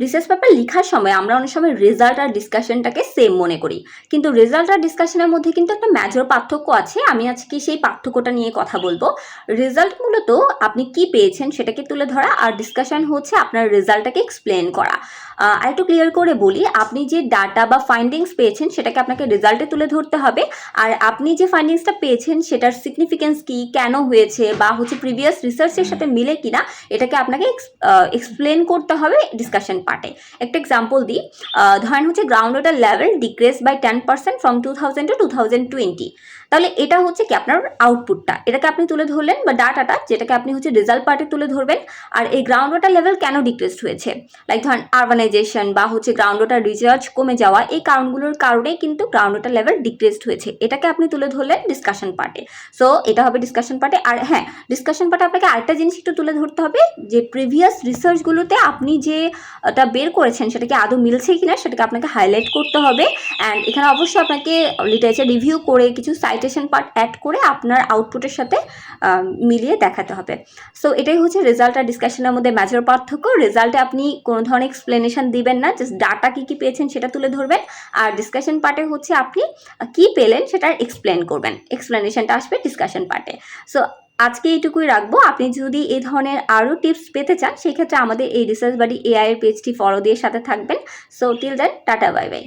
Research paper লেখার সময় আমরা অনেক সময় রেজাল্ট আর ডিসকাশনটাকে সেম মনে করি, কিন্তু রেজাল্ট আর ডিসকাশনের মধ্যে কিন্তু একটা মেজর পার্থক্য আছে। আমি আজকে সেই পার্থক্যটা নিয়ে কথা বলবো। রেজাল্ট মূলত আপনি কি পেয়েছেন সেটাকে তুলে ধরা, আর ডিসকাশন হচ্ছে আপনার রেজাল্টটাকে এক্সপ্লেন করা। আর একটু ক্লিয়ার করে বলি, আপনি যে ডাটা বা ফাইন্ডিংস পেয়েছেন সেটাকে আপনাকে রেজাল্টে তুলে ধরতে হবে, আর আপনি যে ফাইন্ডিংসটা পেয়েছেন সেটার সিগনিফিকেন্স কি, কেন হয়েছে, বা হচ্ছে প্রিভিয়াস রিসার্চের সাথে মিলে কিনা, এটাকে আপনাকে এক্সপ্লেন করতে হবে ডিসকাশন পার্টে। একটা এক্সাম্পল দিই, ধরেন হচ্ছে ground water level decrease by 10% from 2000 to 2020। তাহলে এটা হচ্ছে কি আপনার আউটপুটটা, এটাকে আপনি তুলে ধরলেন, বা ডাটাটা যেটাকে আপনি হচ্ছে রেজাল্ট পার্টে তুলে ধরবেন। আর এই গ্রাউন্ড ওয়াটার লেভেল কেন ডিক্রিজ হয়েছে, লাইক ধরেন আরবানাইজেশন বা হচ্ছে গ্রাউন্ড ওয়াটার রিচার্জ কমে যাওয়া, এই কারণগুলোর কারণে কিন্তু গ্রাউন্ড ওয়াটার লেভেল ডিক্রিজড হয়েছে, এটাকে আপনি তুলে ধরলেন ডিসকাশন পার্টে। সো এটা হবে ডিসকাশন পার্টে। আর হ্যাঁ, ডিসকাশন পার্টে আপনাকে আরেকটা জিনিস একটু তুলে ধরতে হবে, যে প্রিভিয়াস রিসার্চগুলোতে আপনি যেটা বের করেছেন সেটাকে আদৌ মিলছে কিনা সেটাকে আপনাকে হাইলাইট করতে হবে। অ্যান্ড এখানে অবশ্যই আপনাকে লিটারেচার রিভিউ করে কিছু সাইটেশন পার্ট অ্যাড করে আপনার আউটপুটের সাথে মিলিয়ে দেখাতে হবে। সো এটাই হচ্ছে রেজাল্ট আর ডিসকাশনের মধ্যে মেজর পার্থক্য। রেজাল্টে আপনি কোনো ধরনের এক্সপ্লেনেশন দিবেন না, জাস্ট ডাটা কী পেয়েছেন সেটা তুলে ধরবেন। আর ডিসকাশন পার্টে হচ্ছে আপনি কি পেলেন সেটার এক্সপ্লেন করবেন, এক্সপ্লেনেশনটা আসবে ডিসকাশন পার্টে। সো আজকে এইটুকুই রাখবো। আপনি যদি এই ধরনের আরও টিপস পেতে চান, সেই ক্ষেত্রে আমাদের এই রিসার্চ বাডি এআই এর পেজটি ফলো দিয়ে সাথে থাকবেন। So till then, tata, bye by.